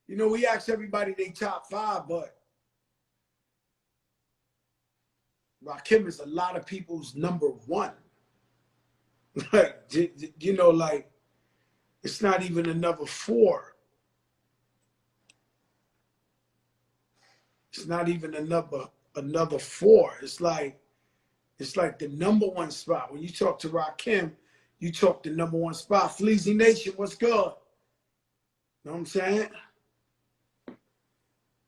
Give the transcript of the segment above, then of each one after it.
You know, we asked everybody they top 5, but Rakim is a lot of people's #1. Like, you know, like, it's not even another 4. It's not even another 4. It's like the #1 spot. When you talk to Rakim, you talk the #1 spot. Fleazy Nation, what's good? Know what I'm saying?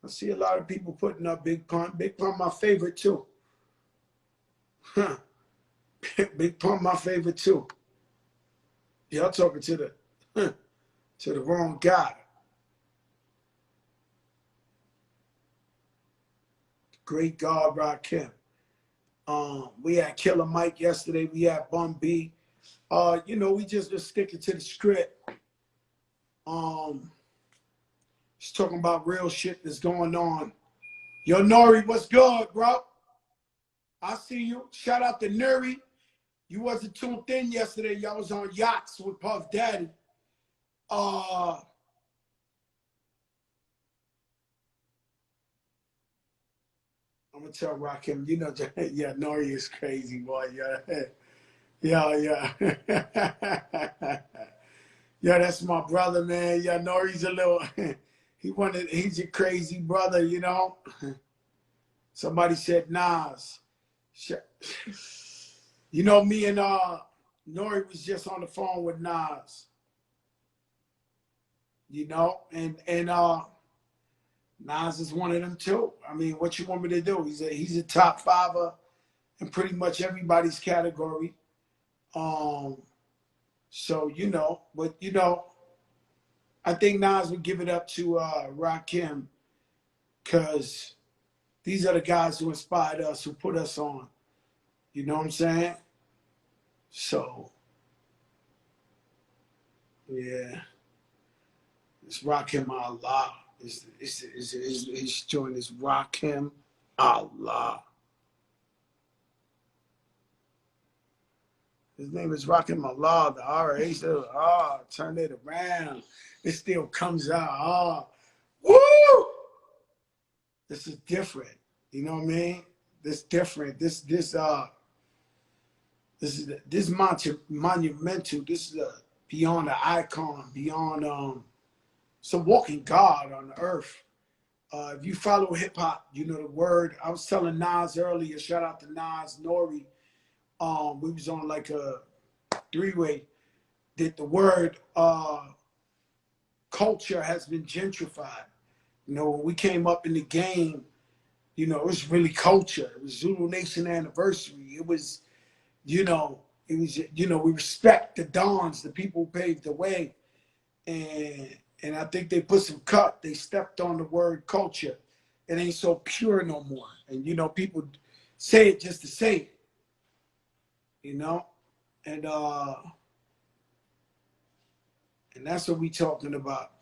I see a lot of people putting up Big Pun. Big Pun, my favorite too. Huh. Big Pun, my favorite too. Y'all talking to the wrong guy. Great God, Rakim. We had Killer Mike yesterday. We had Bun B. You know, we just sticking to the script. He's talking about real shit that's going on. Yo, Nori, what's good, bro? I see you. Shout out to Nuri. You wasn't tuned in yesterday. Y'all was on yachts with Puff Daddy. I'm gonna tell Rakim, you know, yeah, Nori is crazy, boy. Yeah. Yeah, that's my brother, man. Yeah, Nori's a little, he's a crazy brother, you know. Somebody said Nas. You know, me and Nori was just on the phone with Nas. You know, and Nas is one of them too. I mean, what you want me to do? He's a top 5er in pretty much everybody's category. So, you know, but you know, I think Nas would give it up to Rakim, because these are the guys who inspired us, who put us on. You know what I'm saying? So, yeah, it's Rakim Allah. His joint is Rakim Allah. His name is Rakim Allah. The RA said, turn it around. It still comes out. Woo! This is different. You know what I mean? This different. This is monumental. This is beyond the icon, beyond some walking God on the earth. If you follow hip hop, you know the word. I was telling Nas earlier, shout out to Nas, Nori. We was on like a 3-way, that the word culture has been gentrified. You know, when we came up in the game, you know, it was really culture. It was Zulu Nation anniversary. It was, you know, we respect the dons, the people who paved the way. And I think they put some cut. They stepped on the word culture. It ain't so pure no more. And, you know, people say it just to say it, you know? And that's what we talking about.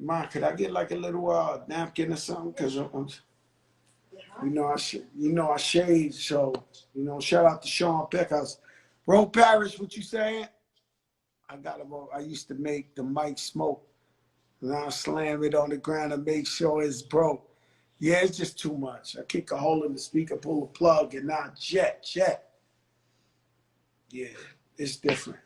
Ma, could I get like a little napkin or something? Because I shave, so shout out to Sean Peckhouse. Bro Parrish, what you saying? I used to make the mic smoke. Now I slam it on the ground and make sure it's broke. Yeah, it's just too much. I kick a hole in the speaker, pull a plug, and now jet. Yeah, it's different.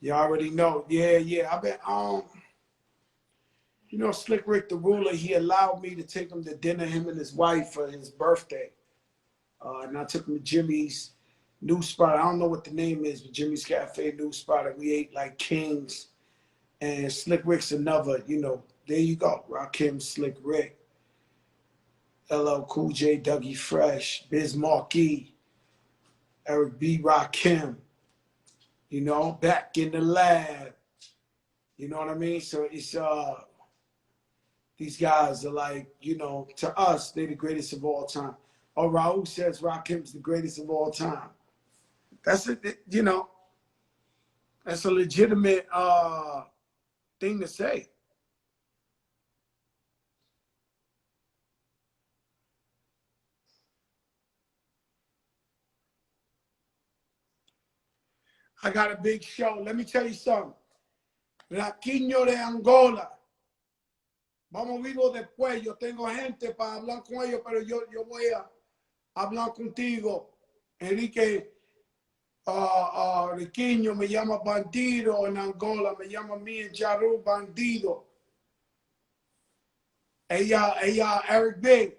You already know. Yeah. I've been Slick Rick the Ruler, he allowed me to take him to dinner, him and his wife, for his birthday. And I took him to Jimmy's new spot. I don't know what the name is, but Jimmy's Cafe, new spot. And we ate like kings. And Slick Rick's another, there you go. Rakim, Slick Rick, LL Cool J, Dougie Fresh, Biz Markie, Eric B. Rakim, back in the lab. You know what I mean? So it's these guys are like, to us, they're the greatest of all time. Oh, Raul says Rakim's the greatest of all time. That's it, That's a legitimate thing to say. I got a big show. Let me tell you something. Rakim de Angola. Vamos vivo después. Yo tengo gente para hablar con ellos, pero yo voy a hablar contigo. Enrique Riquiño me llama bandido en Angola. Me llama a mí en Jaru bandido. Ella, Eric B.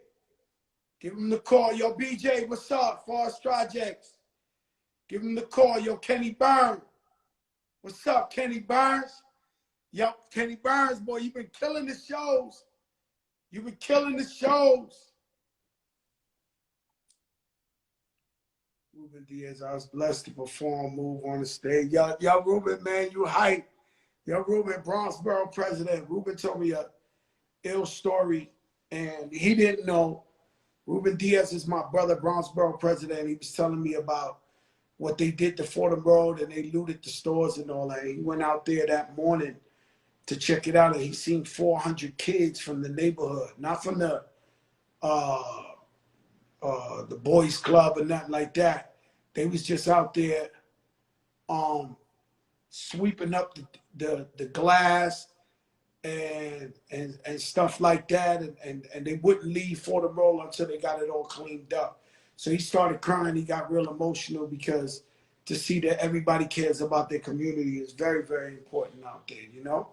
Give him the call. Yo, BJ, what's up? Forest Projects. Give him the call. Yo, Kenny Burns. What's up, Kenny Burns? Yo, Kenny Burns, boy, you've been killing the shows. You've been killing the shows. Ruben Diaz, I was blessed to perform Move on the stage. Yo, Ruben, man, you hype. Yo, Ruben, Bronxboro president. Ruben told me a ill story, and he didn't know. Ruben Diaz is my brother, Bronxboro president. He was telling me about what they did to Fordham Road, and they looted the stores and all that. He went out there that morning to check it out, and he seen 400 kids from the neighborhood, not from the boys club or nothing like that. They was just out there sweeping up the glass and stuff like that, and they wouldn't leave Fordham Road until they got it all cleaned up. So he started crying. He got real emotional because to see that everybody cares about their community is very, very important out there, you know?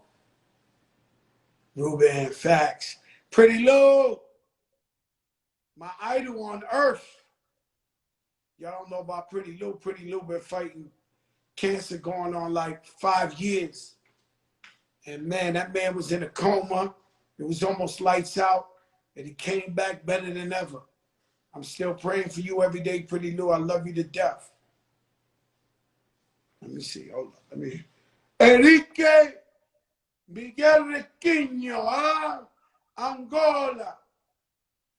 Ruben, facts. Pretty Lou, my idol on earth. Y'all don't know about Pretty Lou. Pretty Lou been fighting cancer going on like 5 years. And man, that man was in a coma. It was almost lights out. And he came back better than ever. I'm still praying for you every day, Pretty Lou. I love you to death. Let me see. Hold on. Let me. Enrique Miguel Requinho, Angola.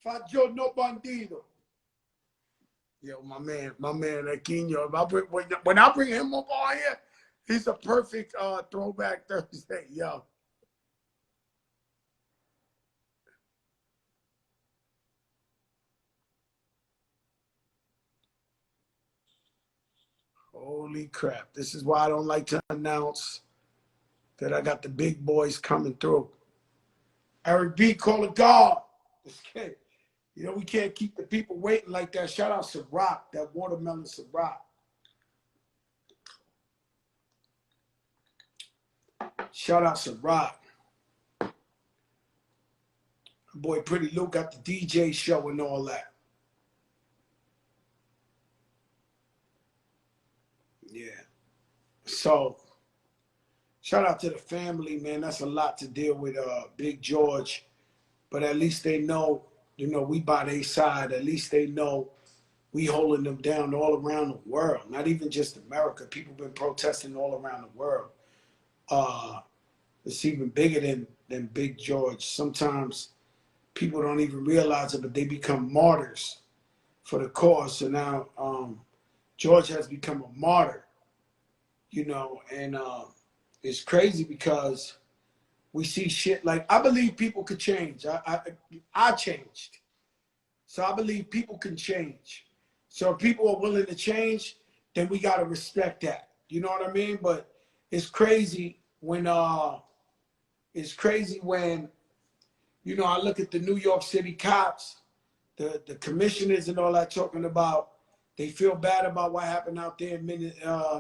Fajo no bandido. Yo, my man, Aquino. When I bring him up on here, he's a perfect throwback Thursday, yo. Holy crap. This is why I don't like to announce that I got the big boys coming through. Eric B, call a guard. This kid. You know, we can't keep the people waiting like that. Shout out Ciroc, that watermelon Ciroc. Shout out Ciroc. Boy, Pretty Lou got the DJ show and all that. Yeah. So, shout out to the family, man. That's a lot to deal with Big George. But at least they know, you know, we by their side. At least they know we holding them down all around the world. Not even just America. People been protesting all around the world. It's even bigger than Big George. Sometimes people don't even realize it, but they become martyrs for the cause. So now George has become a martyr, you know, and it's crazy because we see shit like, I believe people could change. I changed. So I believe people can change. So if people are willing to change, then we got to respect that. You know what I mean? But it's crazy when you know, I look at the New York City cops, the commissioners and all that talking about, they feel bad about what happened out there in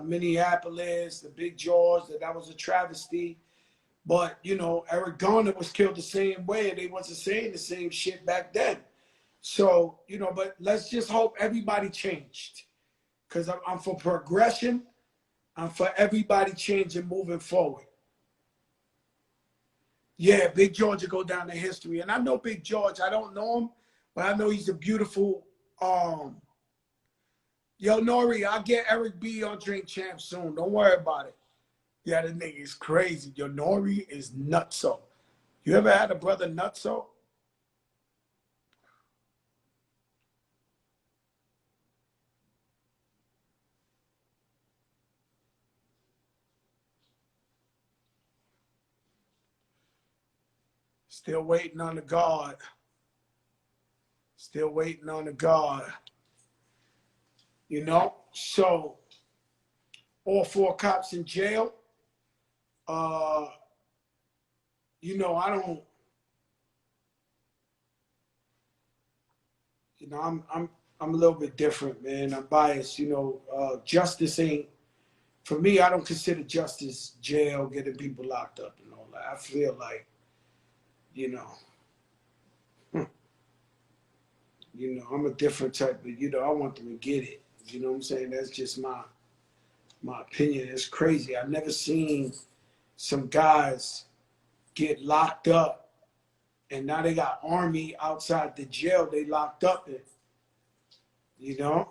Minneapolis, the Big George, that was a travesty. But, you know, Eric Garner was killed the same way, and they wasn't saying the same shit back then. So, you know, but let's just hope everybody changed. Because I'm for progression. I'm for everybody changing, moving forward. Yeah, Big George will go down in history. And I know Big George. I don't know him, but I know he's a beautiful. Yo, Nori, I'll get Eric B on Drink Champ soon. Don't worry about it. Yeah, the nigga is crazy. Yo, Nori is nutso. You ever had a brother nutso? Still waiting on the guard. Still waiting on the guard. You know, so all 4 cops in jail. You know, I don't. You know, I'm a little bit different, man. I'm biased. You know, justice ain't for me. I don't consider justice jail, getting people locked up and all that. I feel like, you know, you know, I'm a different type of. You know, I want them to get it. You know what I'm saying? That's just my opinion. It's crazy. I've never seen some guys get locked up, and now they got army outside the jail they locked up in. You know?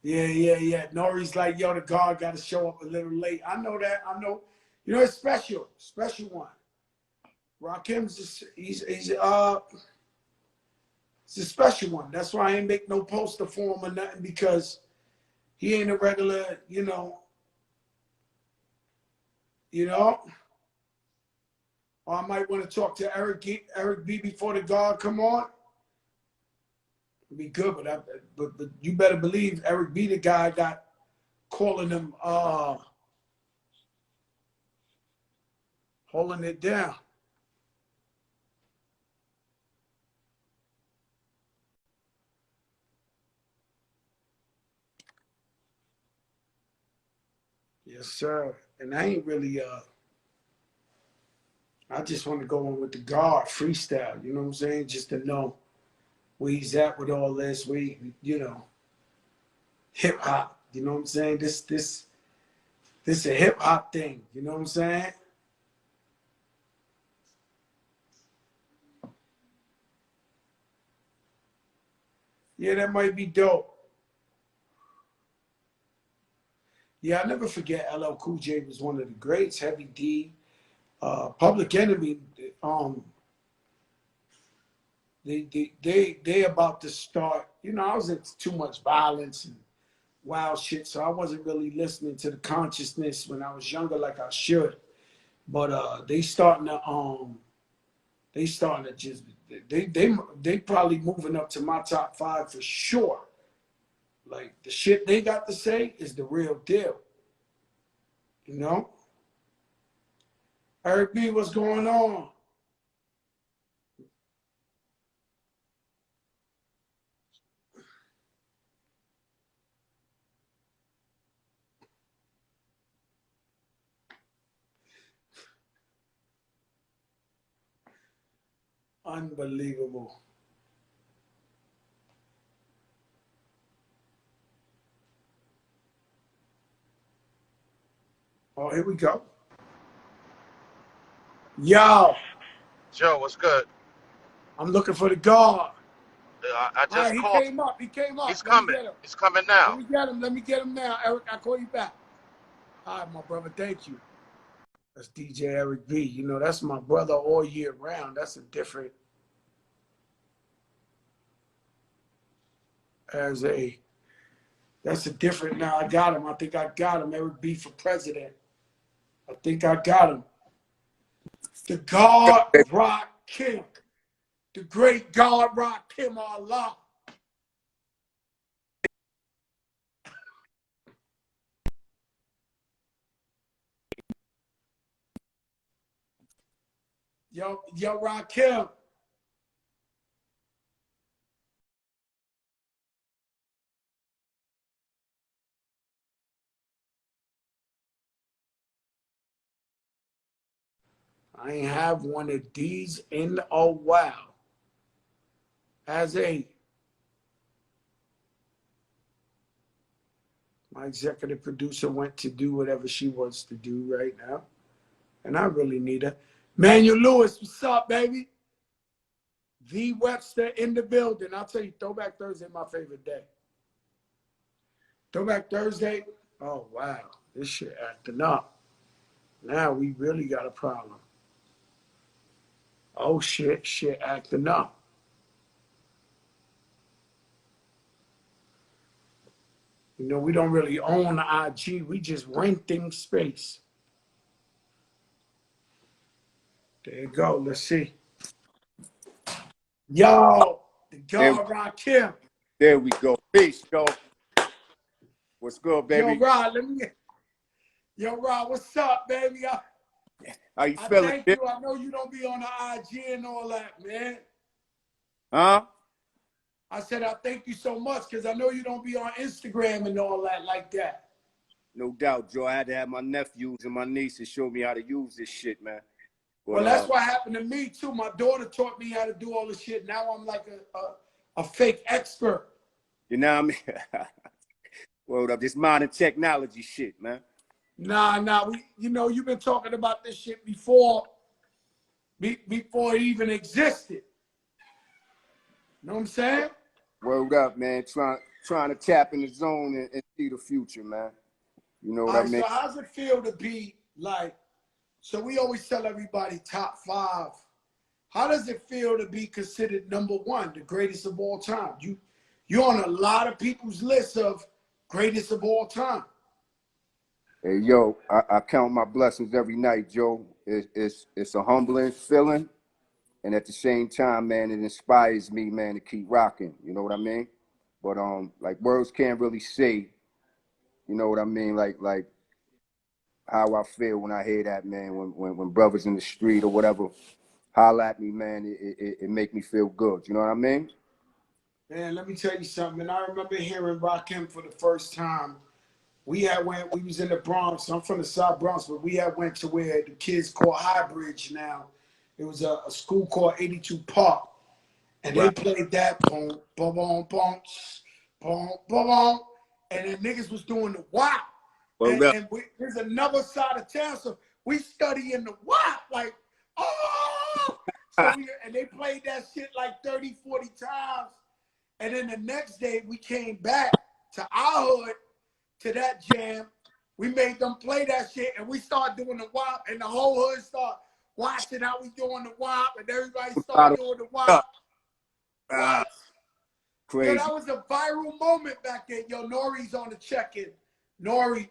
Yeah. Nori's like, yo, the guard got to show up a little late. I know that. I know. You know, it's special one. Rakim's just, he's a special one. That's why I ain't make no poster for him or nothing, because he ain't a regular, you know. Or I might want to talk to Eric B before the guard come on. It'd be good, but you better believe Eric B, the guy, got calling him, holding it down. Yes, sir. And I ain't really, I just want to go in with the guard freestyle. You know what I'm saying? Just to know where he's at with all this. You know, hip hop. You know what I'm saying? This a hip hop thing. You know what I'm saying? Yeah, that might be dope. Yeah, I'll never forget LL Cool J was one of the greats. Heavy D, Public Enemy. They about to start. You know, I was into too much violence and wild shit, so I wasn't really listening to the consciousness when I was younger like I should. But they starting to just they probably moving up to my top 5 for sure. Like, the shit they got to say is the real deal. You know? Eric B, what's going on? Unbelievable. Oh, here we go. Yo, Joe, what's good? I'm looking for the guard. I All right, just he called. came up. He came up. He's Let me coming. get him. He's coming Let now. me get him. Let me get him now. Eric, I'll call you back. All right, my brother. Thank you. That's DJ Eric B. You know, that's my brother all year round. That's a different, now I got him. I think I got him. Eric B for president. I think I got him. The God Rakim. The great God Rakim Allah. Yo, Rakim. I ain't have one of these in a while. My executive producer went to do whatever she wants to do right now. And I really need her. Manuel Lewis, what's up, baby? V Webster in the building. I'll tell you, Throwback Thursday, my favorite day. Throwback Thursday, oh, wow. This shit acting up. Now we really got a problem. Oh, shit acting up. You know, we don't really own the IG. We just renting space. There you go. Let's see. Yo, the There, God Rakim. there we go. Peace, yo. What's good, Yo, baby? Rod, Yo, Rod, what's up, baby? How you I feeling? thank you. I know you don't be on the IG and all that, man. Huh? I said I thank you so much because I know you don't be on Instagram and all that like that. No doubt, Joe. I had to have my nephews and my nieces show me how to use this shit, man. But Well, that's what happened to me too. My daughter taught me how to do all this shit. Now I'm like a fake expert. you know what I mean? Word up, this modern technology shit, man. Nah. You've been talking about this shit before it even existed. Know what I'm saying? Word up, man. Trying to tap in the zone and see the future, man. You know what All I right, mean? so how's it feel to be like, so we always tell everybody top 5. How does it feel to be considered #1, the greatest of all time? You're on a lot of people's list of greatest of all time. Hey, yo, I count my blessings every night, Joe. It's a humbling feeling. And at the same time, man, it inspires me, man, to keep rocking. You know what I mean? But like words can't really say, you know what I mean? Like how I feel when I hear that, man. When brothers in the street or whatever holler at me, man, it make me feel good. You know what I mean? Man, let me tell you something. And I remember hearing Rakim for the first time. We was in the Bronx. I'm from the South Bronx, but we had went to where the kids call High Bridge now. It was a school called 82 Park. And they Right. played that boom, boom, boom, boom, boom, boom, boom. And then niggas was doing the WAP. Word up. There's another side of town, so we study in the WAP, like, oh! And they played that shit like 30, 40 times. And then the next day we came back to our hood, to that jam. We made them play that shit, and we started doing the WAP, and the whole hood started watching how we doing the WAP, and everybody started doing the WAP. What? Yo, Crazy. that was a viral moment back then. Yo, Nori's on the check-in. Nori,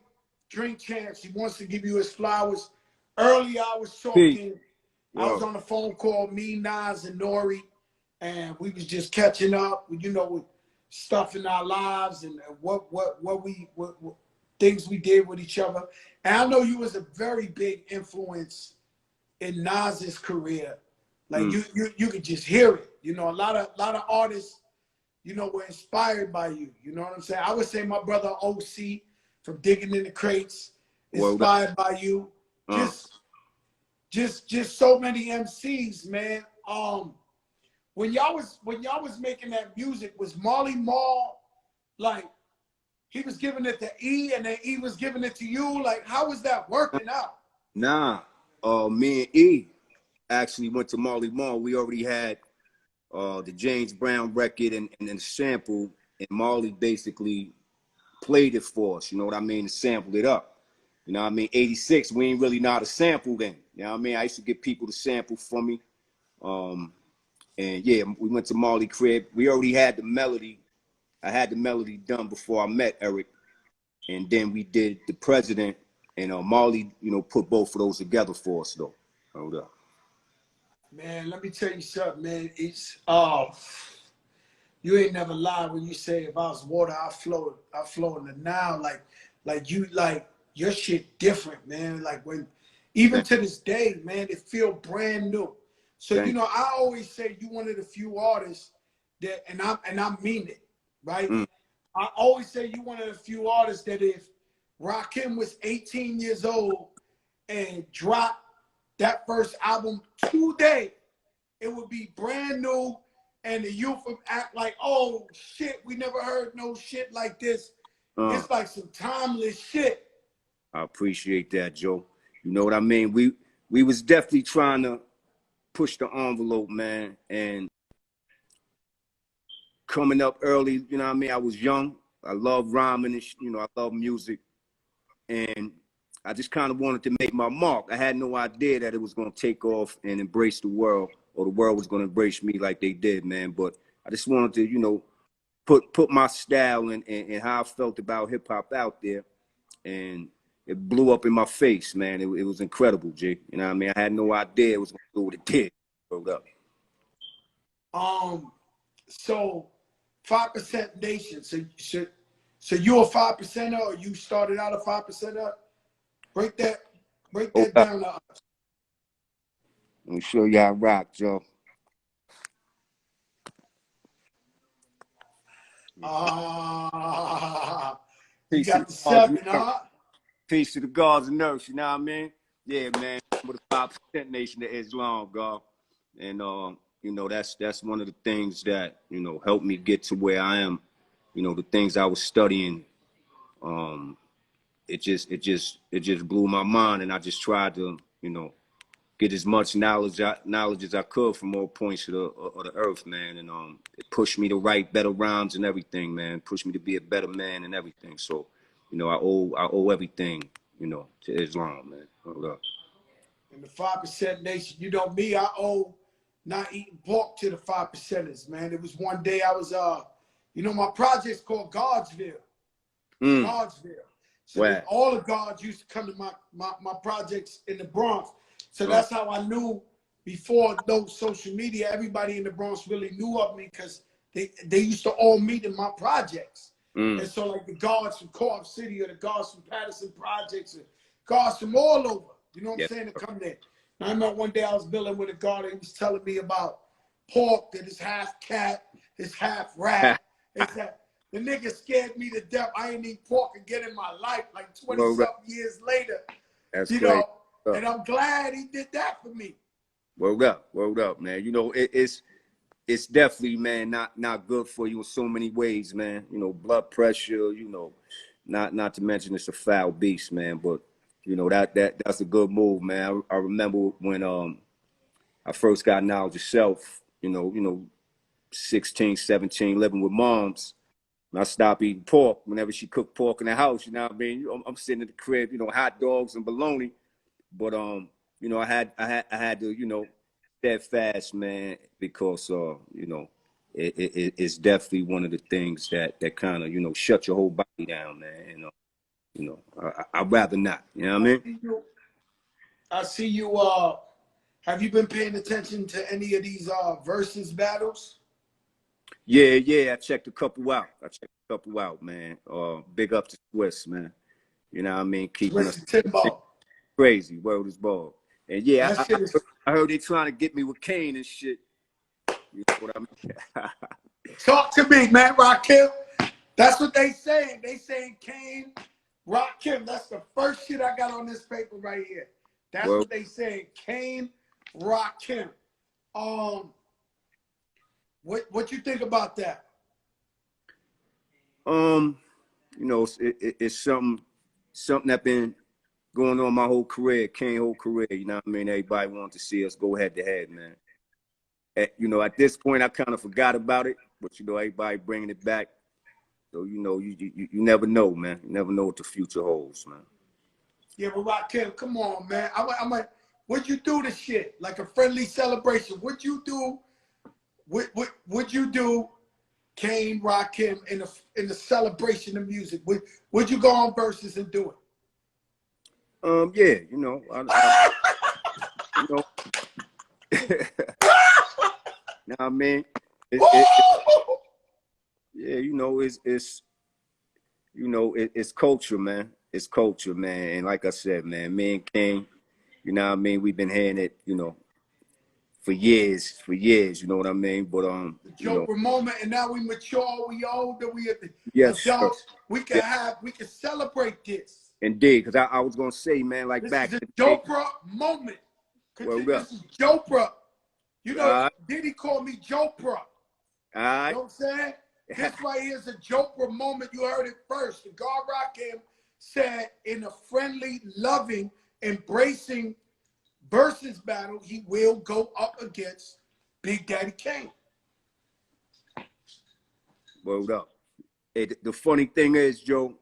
Drink Champs, he wants to give you his flowers. Earlier, I was talking. I was on the phone call, me, Nas, and Nori, and we was just catching up, with stuff in our lives and what things we did with each other. And I know you was a very big influence in Nas's career. Like you could just hear it. You know, a lot of artists, were inspired by you. You know what I'm saying? I would say my brother OC from Digging in the Crates, inspired by you. Just so many MCs, man. When y'all was making that music, was Marley Marl like he was giving it to E and then E was giving it to you? Like, how was that working out? Nah. Me and E actually went to Marley Marl. We already had the James Brown record and the sample, and Marley basically played it for us, you know what I mean, and sampled it up. You know what I mean? 86, we ain't really know how to sample then. You know what I mean? I used to get people to sample for me. And yeah, we went to Marley crib. We already had the melody. I had the melody done before I met Eric. And then we did The President, and Marley, put both of those together for us though. Hold up. Man, let me tell you something, man. You ain't never lied when you say if I was water, I flow in the now. Like your shit different, man. Like even to this day, man, it feel brand new. So I always say you one of the few artists that, and I mean it, right? I always say you one of the few artists that if Rakim was 18 years old and dropped that first album today, it would be brand new, and the youth would act like, oh shit, we never heard no shit like this. It's like some timeless shit. I appreciate that, Joe. You know what I mean? We was definitely trying to push the envelope, man, and coming up early, you know what I mean? I was young. I love rhyming and I love music. And I just kind of wanted to make my mark. I had no idea that it was going to take off and embrace the world, or the world was going to embrace me like they did, man. But I just wanted to, put my style and how I felt about hip hop out there. And it blew up in my face, man. It was incredible, G. You know what I mean? I had no idea it was gonna do what it did. Word up. So 5% Nation. So you a 5%er, or you started out a 5%er? Break that Hold up. down to us. Let me show you how I rock, Joe. You Peace to got the the gods 7, and earth. huh? Peace to the gods and earth, you know what I mean? Yeah, man. I'm with the 5% Nation of Islam, God. And you know, that's one of the things that, you know, helped me get to where I am. You know, the things I was studying, it just blew my mind, and I just tried to, you know, get as much knowledge as I could from all points of the earth, man. And it pushed me to write better rhymes and everything, man. Pushed me to be a better man and everything. So, you know, I owe everything, you know, to Islam, man. Hold up. And the 5% Nation, you know me, I owe not eating pork to the 5%ers, man. It was one day I was you know, my project's called Godsville. Godsville. So Wow. all the guards used to come to my projects in the Bronx. So that's how I knew before no social media, everybody in the Bronx really knew of me, because they used to all meet in my projects. And so like the guards from Co-op City, or the guards from Patterson Projects, or guards from all over, you know what I'm saying, to come there. And I remember one day I was building with a guard, and he was telling me about pork that is half cat, is half rat. It's that the nigga scared me to death. I ain't eat pork again in my life, like 20-something years later. That's you crazy. know, and I'm glad he did that for me. Word up, man. You know, it's definitely, man, not good for you in so many ways, man. You know, blood pressure, you know, not to mention it's a foul beast, man. But you know, that's a good move, man. I remember when I first got knowledge of self, you know, 16, 17, living with moms. And I stopped eating pork whenever she cooked pork in the house. You know what I mean? I'm sitting in the crib, you know, hot dogs and bologna. But you know, I had to, you know, steadfast, man, because you know, it's definitely one of the things that kind of, you know, shut your whole body down, man. And you know, I'd rather not. You know what I mean? I see you. Have you been paying attention to any of these versus battles? Yeah. I checked a couple out. Man. Big up to Swiss, man. You know what I mean? Keeping us Swiss Timbo. crazy. Word is ball. And yeah, That shit is. I heard they trying to get me with Kane and shit. You know what I mean? Talk to me, man, Rakim. That's what they saying. They saying Kane, Rakim. That's the first shit I got on this paper right here. That's what they saying. Kane, Rakim. What you think about that? You know, it's something that been going on my whole career, Kane whole career. You know what I mean? Everybody wanted to see us go head to head, man. You know, at this point, I kind of forgot about it, but you know, everybody bringing it back. So you know, you never know, man. You never know what the future holds, man. Yeah, but Rakim, come on, man. I'm like, would you do the shit like a friendly celebration? Would you do? Would you do Kane, Rakim in the celebration of music? Would you go on verses and do it? Yeah, you know, you know, know what I mean? Yeah, you know, it's culture, man. It's culture, man. And like I said, man, me and King, you know what I mean? We've been hearing it, you know, for years, you know what I mean? But you know, Joker moment, and now we mature, we older, we yes, sir. adults. We can celebrate this. Indeed, because I was gonna say, man, like This back is a in the day, Jopra moment. word up. This is Jopra. You All know, right. Diddy called me Jopra. All right. You know what I'm saying? This right here is a Jopra moment. You heard it first. The God Rakim said in a friendly, loving, embracing versus battle, he will go up against Big Daddy Kane. Word up. The funny thing is, Joe,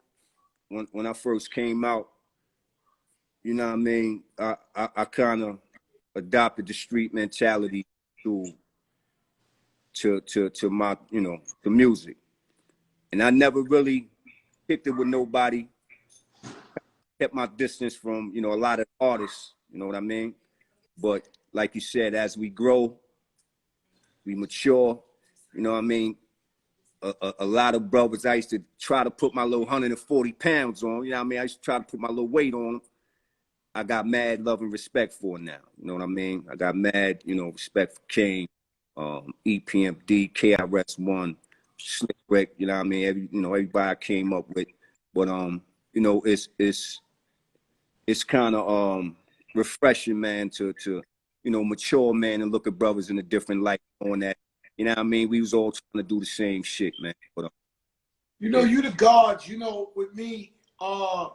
when I first came out, you know what I mean, I kind of adopted the street mentality to my, you know, the music. And I never really kicked it with nobody kept my distance from, you know, a lot of artists, you know what I mean? But like you said, as we grow, we mature, you know what I mean? A lot of brothers, I used to try to put my little 140 pounds on, you know what I mean? I used to try to put my little weight on them. I got mad love and respect for now, you know what I mean? I got mad, you know, respect for King, EPMD, KRS-One, Slick Rick, you know what I mean? Everybody I came up with. But, you know, it's kind of refreshing, man, to you know, mature, man, and look at brothers in a different light on that. You know what I mean? We was all trying to do the same shit, man. But, You know, you the gods. You know, with me, a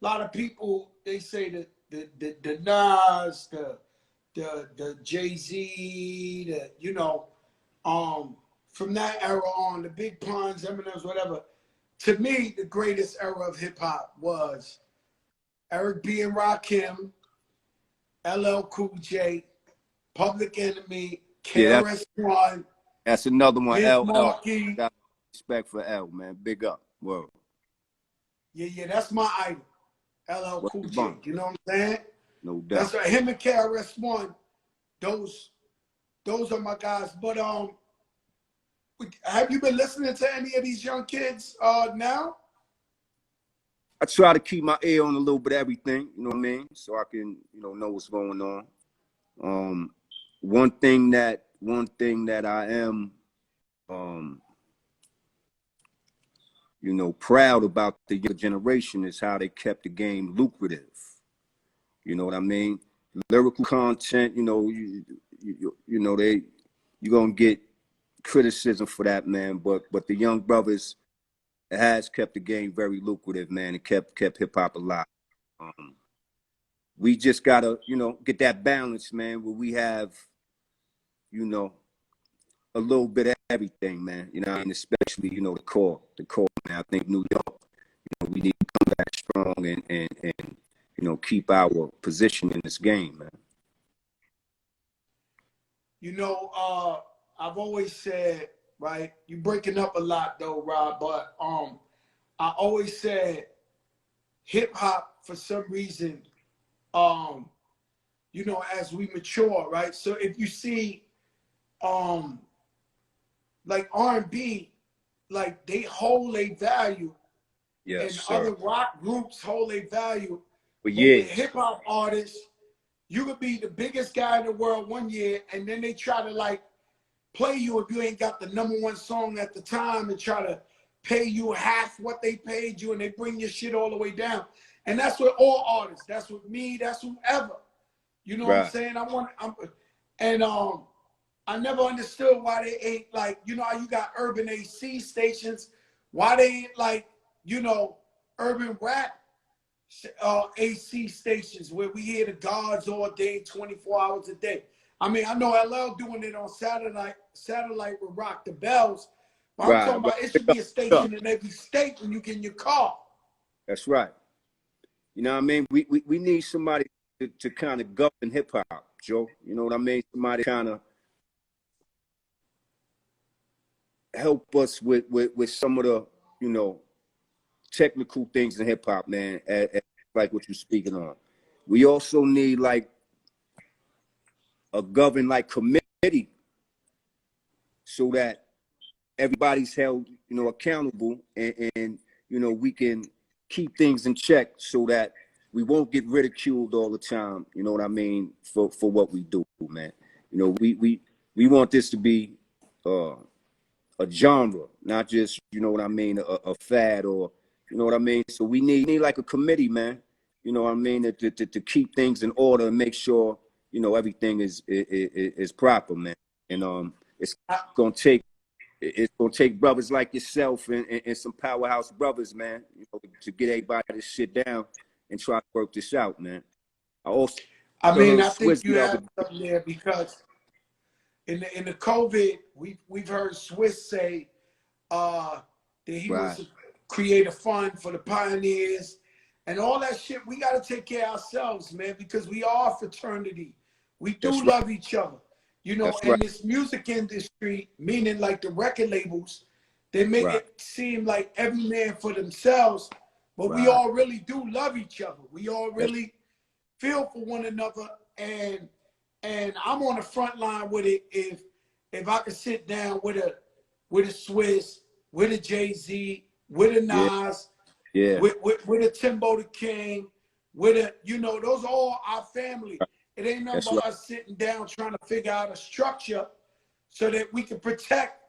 lot of people, they say that the Nas, the Jay-Z, you know, from that era on, the Big Puns, Eminems, whatever. To me, the greatest era of hip hop was Eric B. and Rakim, LL Cool J, Public Enemy, yeah, KRS-One, that's another one. Biz LL. Markie. Got respect for L, man. Big up. Whoa. Yeah, that's my idol. LL What's Cool the J. bump? You know what I'm saying? No doubt. That's right. Him and KRS-One, those are my guys. But have you been listening to any of these young kids now? I try to keep my ear on a little bit of everything, you know what I mean? So I can, you know what's going on. One thing that I am you know, proud about the younger generation is how they kept the game lucrative. You know what I mean? Lyrical content, you know, you know, you're gonna get criticism for that, man. But the young brothers has kept the game very lucrative, man, and kept hip hop alive. We just gotta, you know, get that balance, man, where we have, you know, a little bit of everything, man. You know what I mean? Especially, you know, the core, man. I think New York, you know, we need to come back strong and you know, keep our position in this game, man. You know, I've always said, right? You're breaking up a lot though, Rob, but I always said hip hop for some reason, you know, as we mature, right? So if you see like R&B, like they hold a value, Yes, and sir. other rock groups hold a value. But But with yeah, hip hop artists, you could be the biggest guy in the world one year, and then they try to like play you if you ain't got the #1 song at the time, and try to pay you half what they paid you, and they bring your shit all the way down. And that's with all artists. That's with me. That's whoever. You know what I'm right. saying? I never understood why they ain't like, you know how you got urban AC stations, why they ain't like, you know, urban rap AC stations where we hear the gods all day, 24 hours a day. I mean, I know LL doing it on satellite with Rock the Bells, but I'm talking Right. about it should be a station in every state when you get in your car. That's right. You know what I mean? We need somebody to kind of govern hip hop, Joe. You know what I mean? Somebody kind of help us with some of the, you know, technical things in hip hop, man, like what you're speaking on. We also need like a govern like committee so that everybody's held, you know, accountable and you know, we can keep things in check so that we won't get ridiculed all the time, you know what I mean, for what we do, man. You know, we want this to be a genre, not just, you know what I mean, a fad or, you know what I mean? So we need like a committee, man, you know what I mean, to keep things in order and make sure, you know, everything is proper, man. And it's gonna take brothers like yourself and some powerhouse brothers, man, you know, to get everybody to sit down and try to work this out, man. I also I mean, heard I think Swizz you the other have day. something there because in the COVID, we've heard Swiss say that he Right, was create a fund for the pioneers and all that shit. We got to take care of ourselves, man, because we are a fraternity. We do that's right, love each other, you know. that's right, And this music industry, meaning like the record labels, they make right, it seem like every man for themselves. but we Right. all really do love each other. We all really feel for one another, and I'm on the front line with it. If I could sit down with a Swiss, with a Jay-Z, with a Yeah. Nas, Yeah. with a Timbo the King, with a, you know, those are all our family. It ain't nothing That's but right. us sitting down trying to figure out a structure so that we can protect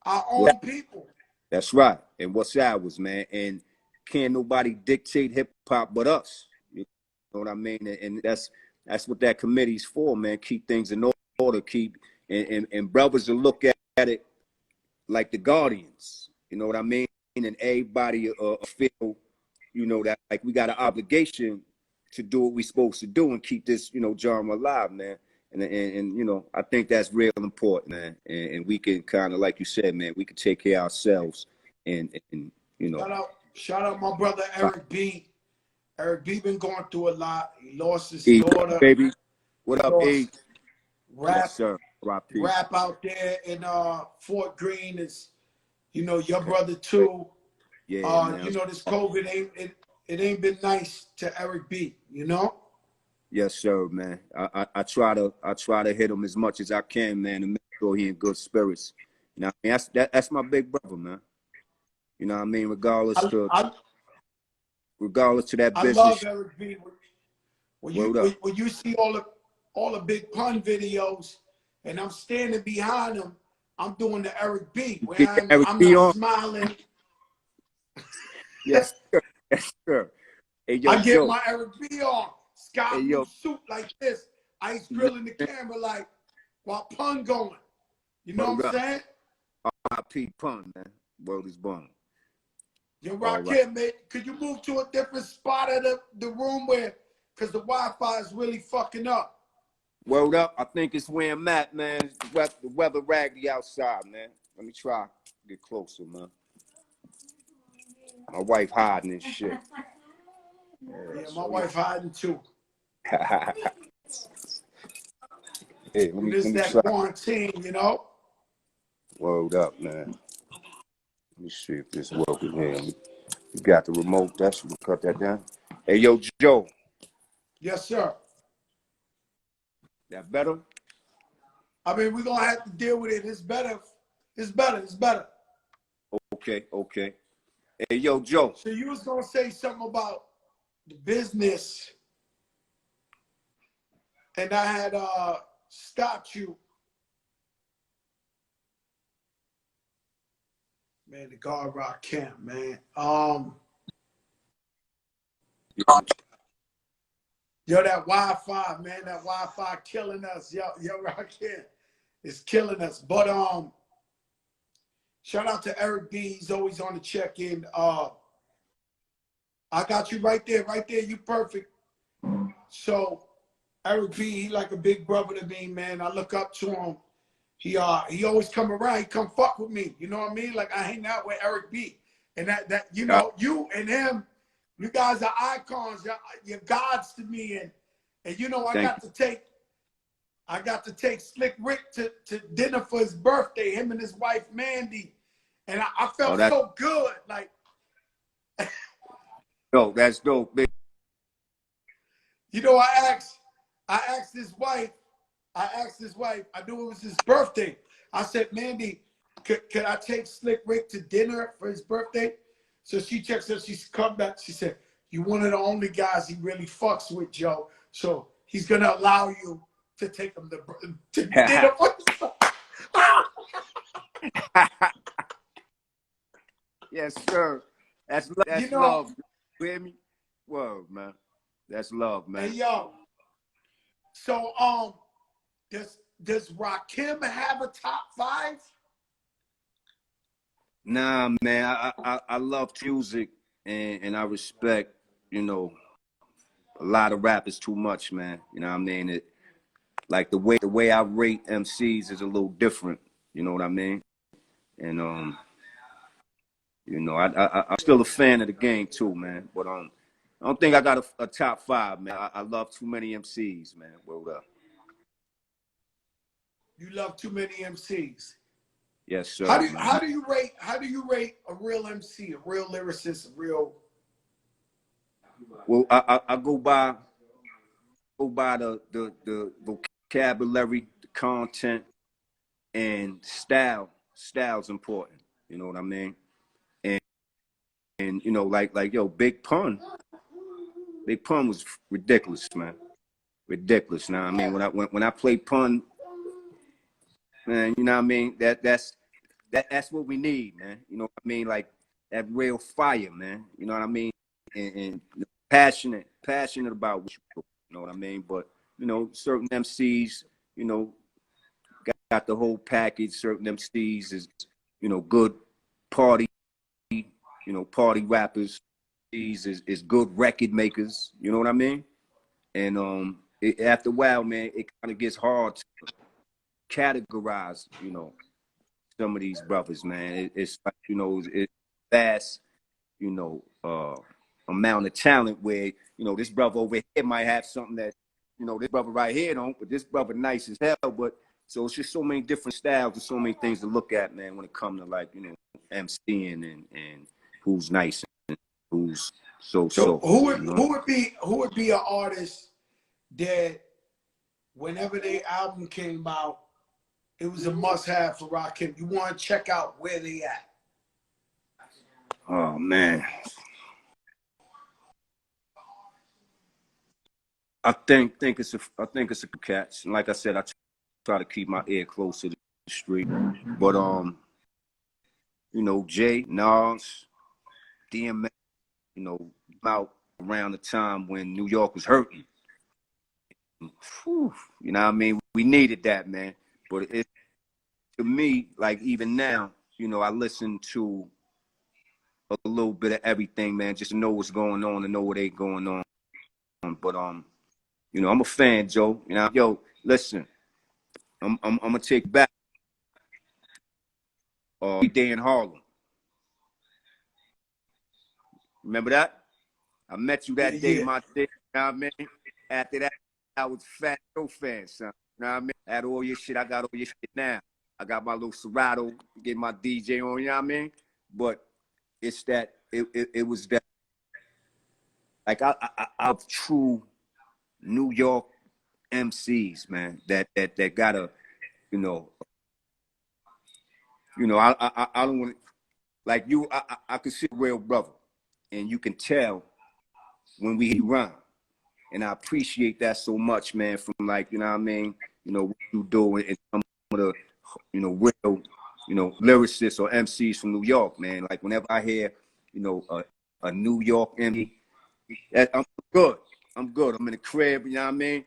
our Yeah. own people. That's right. And what's ours, man? And can't nobody dictate hip hop but us. You know what I mean? And that's what that committee's for, man. Keep things in order. Keep and brothers will look at it like the guardians. You know what I mean? And everybody feel, you know, that like we got an obligation to do what we supposed to do and keep this, you know, genre alive, man. And you know, I think that's real important, man. And we can kind of, like you said, man, we can take care of ourselves and you know. Shout out my brother Eric B. Eric B been going through a lot. He lost his E, daughter. baby, what He up, E? lost Yes, rap. sir. RIP. Rap out there in Fort Greene is, you know, your brother too. Yeah, man. You know, this COVID it ain't been nice to Eric B. You know. Yes, sir, man. I try to hit him as much as I can, man, to make sure he in good spirits. You know, what I mean, that's my big brother, man. You know what I mean? Regardless to that I business. love Eric B. When Word up. when you see all the big pun videos, and I'm standing behind him, I'm doing the Eric B. You Where get the Eric I'm B not on? smiling. Yes, sir. Yes, sir. Hey, yo, I get Joe. my Eric B on, sky Hey, blue yo. suit like this, ice Yeah, grilling the camera like while pun going. You know word what I'm up. saying? RIP pun, man. World is born. Yo, All right. Rakim, man, could you move to a different spot of the room where, because the Wi-Fi is really fucking up. Word up. I think it's where I'm at, man. The weather raggedy outside, man. Let me try to get closer, man. My wife hiding and shit. Yeah, my wife hiding too. Hey, And let this me that try. quarantine, you know? Word up, man. Let me see if this working here. You got the remote. That's we cut that down. Hey, yo, Joe. Yes, sir. That better? I mean, we're gonna have to deal with it. It's better. It's better. It's better. Okay, okay. Hey, yo, Joe. So you was gonna say something about the business, and I had stopped you. Man, the guard rock camp, man. Yo, that Wi-Fi, man, that Wi-Fi killing us. Yo, rock camp is killing us. But shout out to Eric B. He's always on the check-in. I got you right there, right there. You perfect. So Eric B, he like a big brother to me, man. I look up to him. He always come around. He come fuck with me. You know what I mean? Like I hang out with Eric B. And that you know, you and him, you guys are icons. You're gods to me. And you know, I got to take Slick Rick to dinner for his birthday, him and his wife Mandy. And I felt so good. Like no, that's dope. you know, I asked his wife, I knew it was his birthday. I said, Mandy, could I take Slick Rick to dinner for his birthday? So she checks us, she's come back, she said, you're one of the only guys he really fucks with, Joe. So he's gonna allow you to take him to dinner for his Yes, sir. That's you know, love. You hear me? Whoa, man. That's love, man. hey yo. So does Rakim have a top 5? Nah, man. I love music and I respect, you know, a lot of rappers too much, man. You know what I mean? It like the way I rate MCs is a little different. You know what I mean? And you know, I'm still a fan of the game too, man. But I don't think I got a top 5, man. I love too many MCs, man. Word up. You love too many MCs. Yes, sir, man. How do you rate a real MC, a real lyricist, a real Well, I go by the vocabulary, the content, and style. Style's important. You know what I mean? And you know, like yo, Big Pun was ridiculous, man. Ridiculous. Now I mean, when I play Pun, man, you know what I mean? That's what we need, man. You know what I mean? Like that real fire, man. You know what I mean? And passionate about what you do. You know what I mean? But you know, certain MCs, you know, got the whole package. Certain MCs is, you know, good party, you know, party rappers. These is good record makers. You know what I mean? And after a while, man, it kind of gets hard to categorize, you know, some of these brothers, man. It's like, you know, it's vast, you know, amount of talent where, you know, this brother over here might have something that, you know, this brother right here don't, but this brother nice as hell. But so it's just so many different styles and so many things to look at, man, when it comes to like, you know, MCing and who's nice and who's so, So you know? who would be an artist that whenever their album came out, it was a must-have for Rakim? You want to check out where they at? Oh man. I think it's a catch. And like I said, I try to keep my ear close to the street. But you know, Jay, Nas, DMX, you know, about around the time when New York was hurting. Whew, you know what I mean? We needed that, man. But it, to me, like even now, you know, I listen to a little bit of everything, man, just to know what's going on and know what ain't going on. But you know, I'm a fan, Joe. You know, yo, listen, I'm gonna take back Day in Harlem. Remember that? I met you that day, Yeah. my dick. You know what I mean? After that, I was Fat Joe fan, son. You know what I mean? I had all your shit. I got all your shit now. I got my little Serato, get my DJ on, you know what I mean? But it's that, it was that, like, I true New York MCs, man, that gotta, you know, I don't want to, like you, I consider a real brother, and you can tell when we rhyme. And I appreciate that so much, man, from like, you know what I mean, you know, what you do and some of the, you know, real, you know, lyricists or MCs from New York, man. Like whenever I hear, you know, a New York MC, I'm good. I'm good. I'm in the crib, you know what I mean?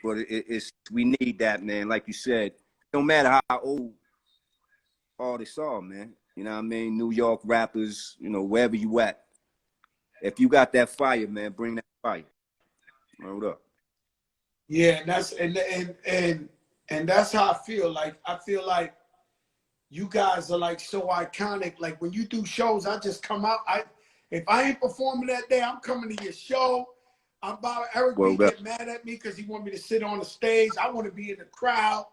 But it's, we need that, man. Like you said, no matter how old artists are, man. You know what I mean? New York rappers, you know, wherever you at. If you got that fire, man, bring that fire. Hold up. Yeah, that's and that's how I feel. Like I feel like you guys are like so iconic. Like when you do shows, I just come out. If I ain't performing that day, I'm coming to your show. I'm about Eric B Word up. get mad at me because he want me to sit on the stage. I want to be in the crowd.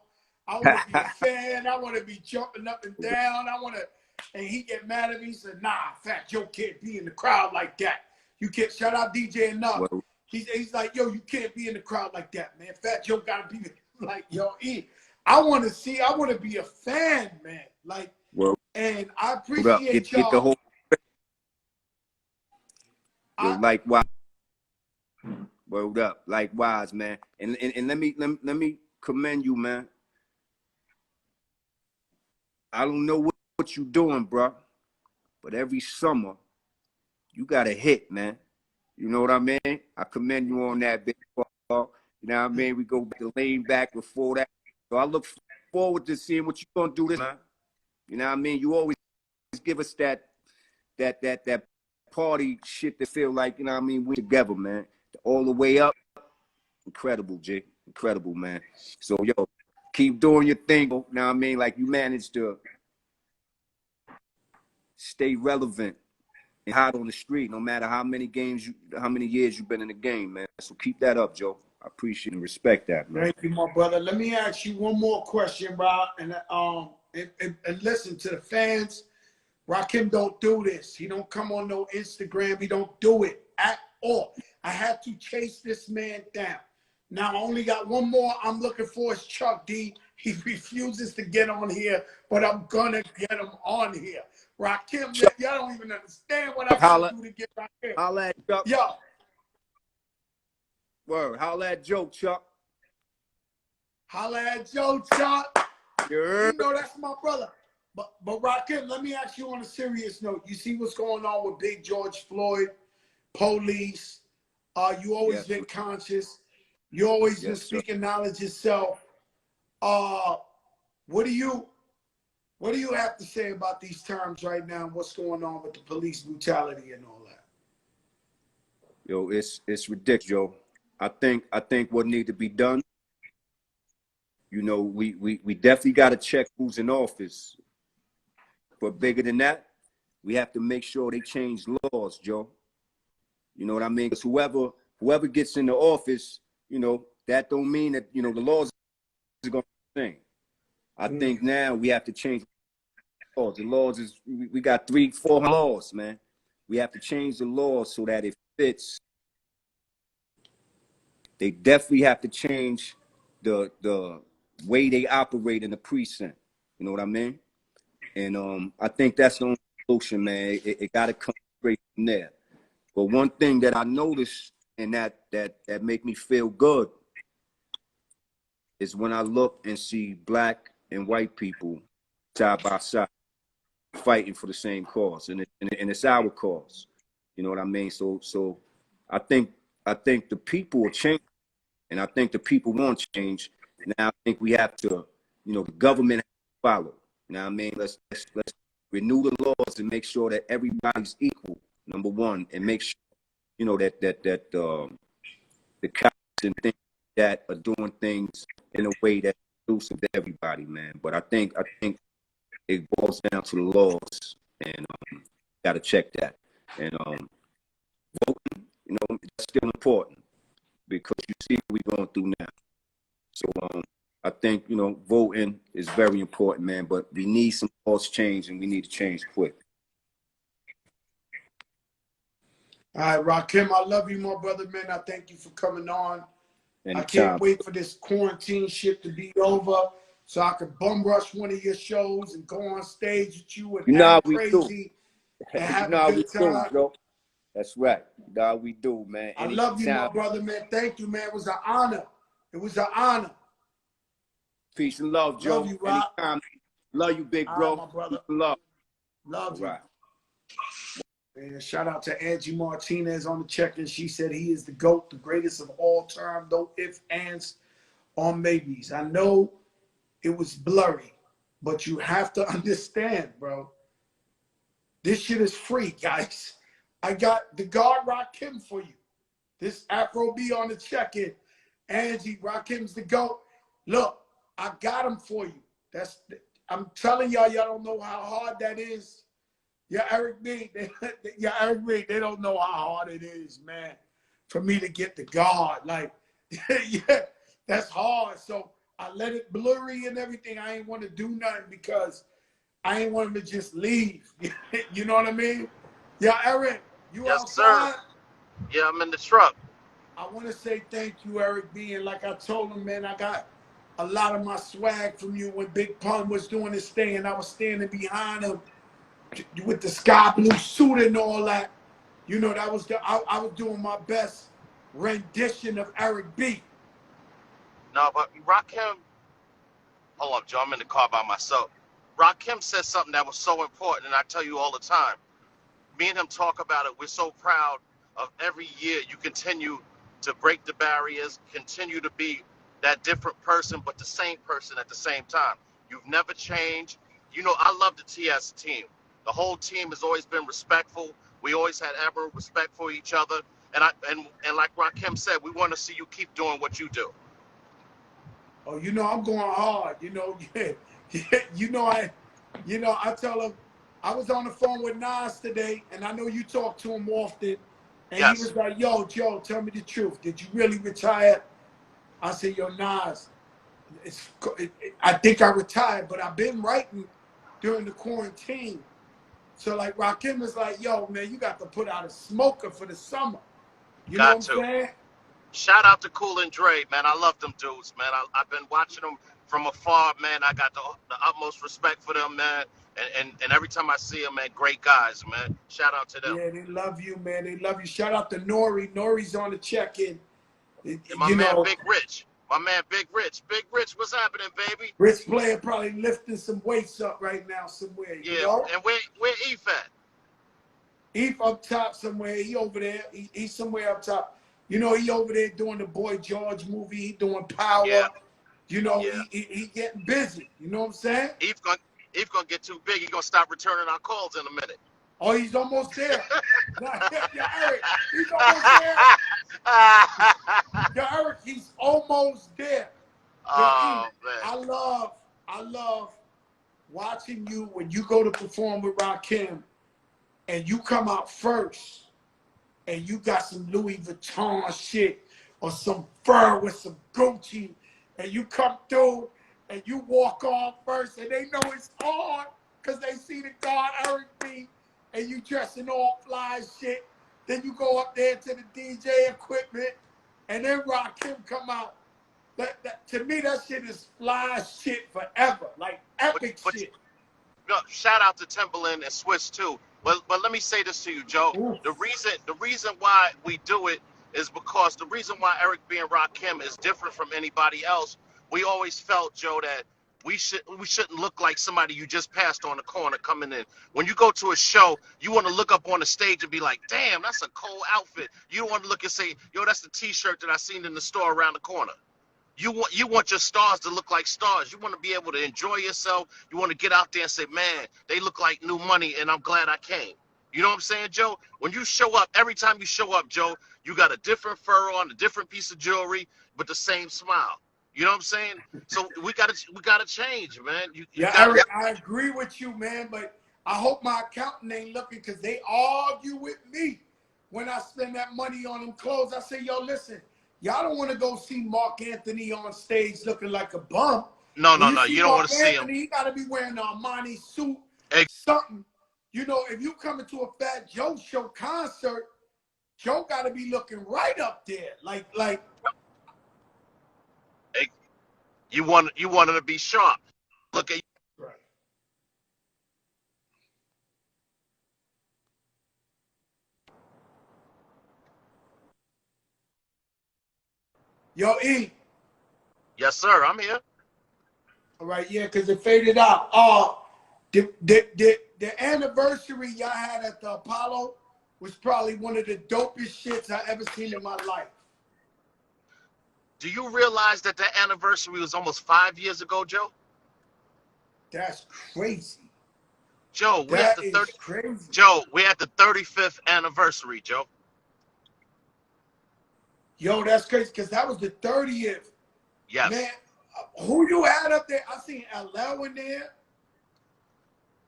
I want to be a fan. I want to be jumping up and down. I want to, and he get mad at me. He said, "Nah, Fat Joe can't be in the crowd like that. You can't." Shout out DJ Enough. Word. He's like, "Yo, you can't be in the crowd like that, man. Fat Joe gotta be like, yo, I want to see. I want to be a fan, man. Like, Word and I up. appreciate Get the y'all. whole. Yo, likewise. Word up. Likewise, man. And let me commend you, man. I don't know what you doing, bro, but every summer you got a hit, man. You know what I mean? I commend you on that, big ball. You know what I mean? We go back to lean back before that. So I look forward to seeing what you're gonna do this, man. You know what I mean? You always give us that party shit that feel like, you know what I mean, we together, man. All the way up. Incredible, Jay. Incredible, man. So yo, keep doing your thing. You know what I mean? Like you managed to stay relevant and hot on the street, no matter how many years you've been in the game, man. So keep that up, Joe. I appreciate and respect that, man. Thank you, my brother. Let me ask you one more question, Rob, and listen to the fans. Rakim don't do this. He don't come on no Instagram. He don't do it. all. I had to chase this man down. Now, I only got one more I'm looking for is Chuck D. He refuses to get on here, but I'm going to get him on here. Rakim, Chuck, y'all don't even understand what I got holla, to do to get Rakim. holla at Chuck. Yo. Word, holla at Joe, Chuck. Holla at Joe, Chuck. You know that's my brother. But Rakim, let me ask you on a serious note. You see what's going on with Big George Floyd, police. You always been conscious. You always been speaking knowledge yourself. What do you have to say about these terms right now and what's going on with the police brutality and all that? Yo, it's ridiculous, Joe. I think what needs to be done, you know, we definitely got to check who's in office. But bigger than that, we have to make sure they change laws, Joe. You know what I mean? Because whoever gets into office, you know, that don't mean that, you know, the laws are going to be the same. I think now we have to change laws. The laws is, we got 300-400 laws, man. We have to change the laws so that it fits. They definitely have to change the way they operate in the precinct. You know what I mean? And I think that's the only solution, man. It got to come straight from there. But one thing that I noticed and that make me feel good is when I look and see black and white people side by side fighting for the same cause, and it's our cause. You know what I mean? So I think the people will change, and I think the people won't change. Now I think we have to, you know, the government has to follow. You know what I mean? Let's renew the laws and make sure that everybody's equal. Number one, and make sure, you know, that the cops and things like that are doing things in a way that's inclusive to everybody, man. But I think it boils down to the laws, and got to check that. And voting, you know, that's still important because you see what we're going through now. So I think, you know, voting is very important, man. But we need some laws change, and we need to change quick. All right, Rakim, I love you, my brother, man. I thank you for coming on. Anytime. I can't wait for this quarantine shit to be over so I could bum rush one of your shows and go on stage with you and act crazy and have a good time. Do, that's right. Nah, we do, man. I love you, my brother, man. Thank you, man. It was an honor. It was an honor. Peace and love, Joe. Love you, Rock. Anytime. Love you, big bro. Right, my brother. Love. Love you. Right. And shout out to Angie Martinez on the check-in. She said he is the GOAT, the greatest of all time, no ifs, ands, or maybes. I know it was blurry, but you have to understand, bro. This shit is free, guys. I got the guard Rakim for you. This Afro B on the check-in. Angie, Rakim's the GOAT. Look, I got him for you. I'm telling y'all don't know how hard that is. Yeah, Eric B, they don't know how hard it is, man, for me to get the guard. Like, yeah, that's hard. So I let it blurry and everything. I ain't want to do nothing because I ain't want him to just leave. You know what I mean? Yeah, Eric, you yes, outside? Sir. Yeah, I'm in the truck. I want to say thank you, Eric B. And like I told him, man, I got a lot of my swag from you when Big Pun was doing his thing and I was standing behind him with the sky blue suit and all that. You know, that was I was doing my best rendition of Eric B. No, but Rakim, hold up, Joe, I'm in the car by myself. Rakim said something that was so important, and I tell you all the time. Me and him talk about it. We're so proud of every year you continue to break the barriers, continue to be that different person, but the same person at the same time. You've never changed. You know, I love the TS team. The whole team has always been respectful. We always had ever respect for each other. And like Rakim said, we want to see you keep doing what you do. Oh, you know, I'm going hard. You know, I tell him, I was on the phone with Nas today, and I know you talk to him often. And Yes. He was like, yo, Joe, tell me the truth. Did you really retire? I said, yo, Nas, I think I retired, but I've been writing during the quarantine. So like Rakim is like, yo, man, you got to put out a smoker for the summer. You know what Got I'm to. saying? Shout out to Cool and Dre, man. I love them dudes, man. I've been watching them from afar, man. I got the utmost respect for them, man. And every time I see them, man, great guys, man. Shout out to them. Yeah, they love you, man. They love you. Shout out to Nori. Nori's on the check-in. And my You man know, Big Rich. My man Big Rich. Big Rich, what's happening, baby? Rich Player probably lifting some weights up right now somewhere, you Yeah, know? and where Eve at? He up top somewhere. He over there. He's somewhere up top. You know, he over there doing the Boy George movie. He doing Yeah, Power. You know, yeah. he getting busy. You know what I'm saying? Eve gonna Eve gonna get too big. He gonna stop returning our calls in a minute. Oh, he's almost there. Yeah, Eric, he's almost there. Yo, Eric, he's almost there. Yo, E, Oh man. I love watching you when you go to perform with Rakim and you come out first and you got some Louis Vuitton shit or some fur with some Gucci and you come through and you walk on first and they know it's on because they see the God Eric B and you dressing all fly shit. Then you go up there to the DJ equipment and then Rakim come out. To me, that shit is fly shit forever. Like epic But shit. no, shout out to Timberland and Swiss too. But let me say this to you, Joe. Ooh. The reason why we do it is because the reason why Eric B and Rakim is different from anybody else. We always felt, Joe, that we shouldn't look like somebody you just passed on the corner coming in. When you go to a show, you want to look up on the stage and be like, damn, that's a cool outfit. You don't want to look and say, yo, that's the T-shirt that I seen in the store around the corner. You want your stars to look like stars. You want to be able to enjoy yourself. You want to get out there and say, man, they look like new money, and I'm glad I came. You know what I'm saying, Joe? When you show up, every time you show up, Joe, you got a different fur on, a different piece of jewelry, but the same smile. You know what I'm saying? So we gotta change, man. You Yeah, gotta. Eric, I agree with you, man, but I hope my accountant ain't looking because they argue with me when I spend that money on them clothes. I say, yo, listen, y'all don't want to go see Mark Anthony on stage looking like a bum. No, When no, you no. see You don't Mark want to see them. Anthony, he got to be wearing an Armani suit, something. You know, if you coming to a Fat Joe show concert, Joe got to be looking right up there. Like. You want to be sharp. Look at. Right. Yo, E. Yes, sir. I'm here. All right, yeah, because it faded out. The anniversary y'all had at the Apollo was probably one of the dopest shits I ever seen in my life. Do you realize that the anniversary was almost 5 years ago, Joe? That's crazy. Joe, we at That the is 30. crazy. Joe, we're at the 35th anniversary, Joe. Yo, that's crazy because that was the 30th. Man, Yes. who you had up there? I seen LL in there.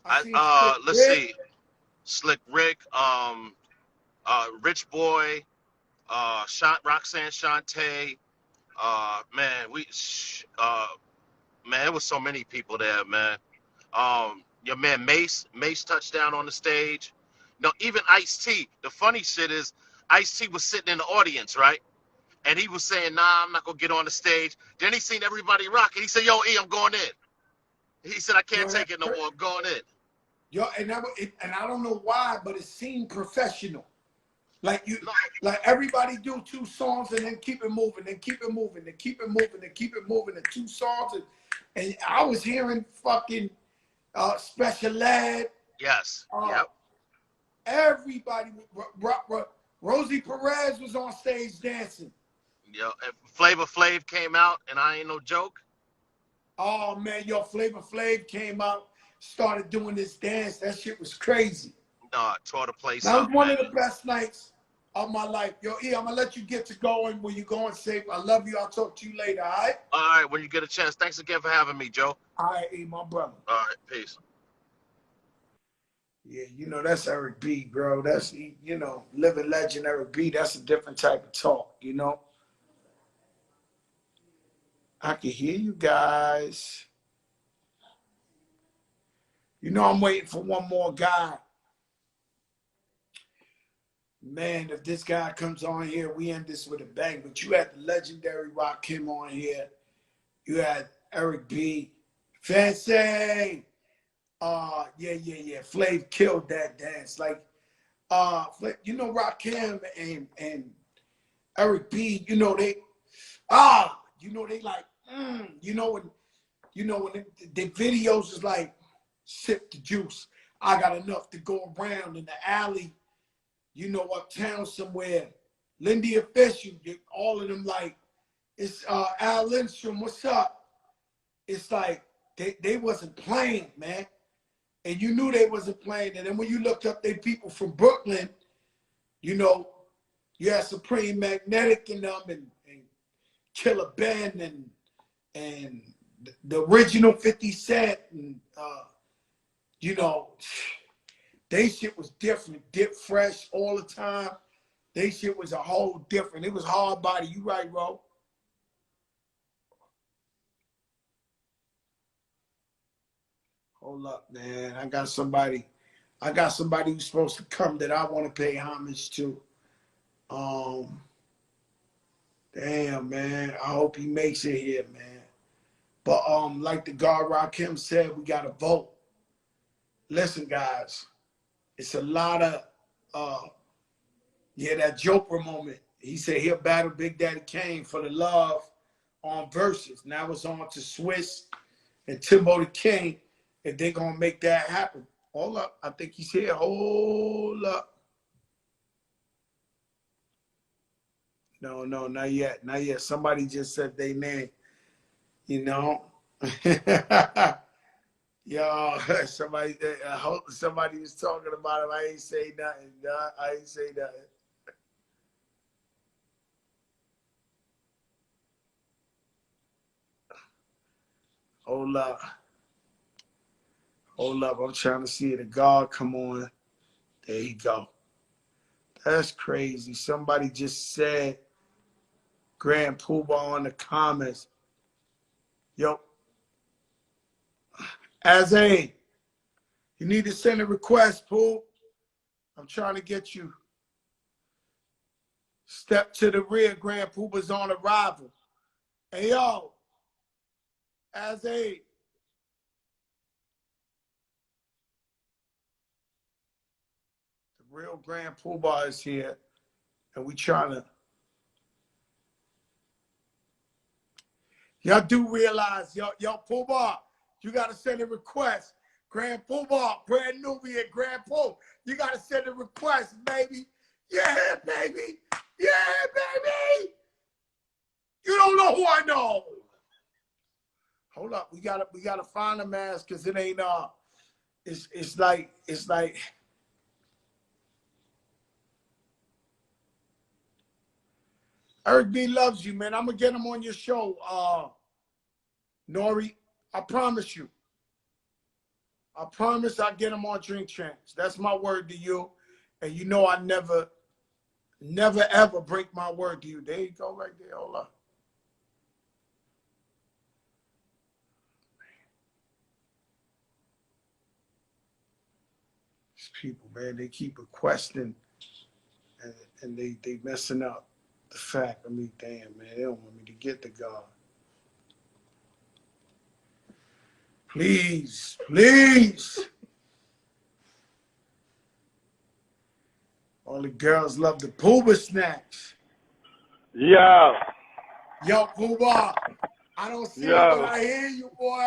I seen Slick Let's Rick. see. Slick Rick, Rich Boy, Roxanne Shante, man, man, it was so many people there, man. Your man Mace touchdown on the stage. No, even Ice T. The funny shit is, Ice T was sitting in the audience, right? And he was saying, "Nah, I'm not gonna get on the stage." Then he seen everybody rocking. He said, "Yo, E, I'm going in." He said, "I can't Yo, take it no more. I'm going in." yo, and I don't know why, but it seemed professional. Like you, No, like everybody do two songs and then keep it moving, then keep it moving, then keep it moving, then keep it moving, and two songs. And I was hearing fucking Special Ed, yes, uh, yep. everybody. Rosie Perez was on stage dancing. Yeah, and Flavor Flav came out, and I ain't no joke. Oh man, yo, Flavor Flav came out, started doing this dance. That shit was crazy. No, tore the place That was up, one man. of the best nights of my life. Yo, E, I'm gonna let you get to going when you going safe. I love you. I'll talk to you later, all right? All right, when you get a chance. Thanks again for having me, Joe. All right, E, my brother. All right, peace. Yeah, you know, that's Eric B, bro. That's, living legend Eric B. That's a different type of talk, you know? I can hear you guys. You know, I'm waiting for one more guy. Man, if this guy comes on here, we end this with a bang. But you had the legendary Rakim on here. You had Eric B. Fancy. Yeah. Flav killed that dance. Like, you know, Rakim and Eric B, you know, they like, when the videos is like, sip the juice. I got enough to go around in the alley, uptown somewhere. Lindy Official, all of them like, it's Al Lindstrom, what's up? It's like, they wasn't playing, man. And you knew they wasn't playing. And then when you looked up they people from Brooklyn, you had Supreme Magnetic in them and Killer Ben and the original 50 Cent and they shit was different, dip fresh all the time. They shit was a whole different. It was hard body. You right, bro. Hold up, man. I got somebody who's supposed to come that I want to pay homage to. Damn, man. I hope he makes it here, man. But like the God Rakim said, we gotta vote. Listen, guys, it's a lot of that Joker moment. He said he'll battle Big Daddy Kane for the love on verses. Now it's on to Swiss and Timbo the King if they're gonna make that happen. Hold up, I think he's here. Hold up. No, not yet. Not yet. Somebody just said their name. Yo, somebody was talking about him. I ain't say nothing. I ain't say nothing. Hold up. I'm trying to see the God come on. There you go. That's crazy. Somebody just said Grand Poobah in the comments. Yo, you need to send a request, Pooh. I'm trying to get you. Step to the rear, Grand Poobah's on arrival. Hey, yo, the real Grand Poobah is here, and we trying to. Y'all do realize, yo, Poobah, you got to send a request. Grand Poobah, brand new here, Grand Pooh. You got to send a request, baby. Yeah, baby. Yeah, baby. You don't know who I know. Hold up, we gotta find a mask because it ain't it's like Eric B loves you, man. I'm gonna get him on your show, Nori. I promise you. I promise I'll get him on Drink Champs. That's my word to you. And you know I never ever break my word to you. There you go right there. Hold up. These people, man, they keep requesting and they messing up the fact. I mean, damn, man, they don't want me to get the God. Please. All the girls love the Poobah snacks. Yo, Yo, Poobah, I don't see it, but I hear you, boy.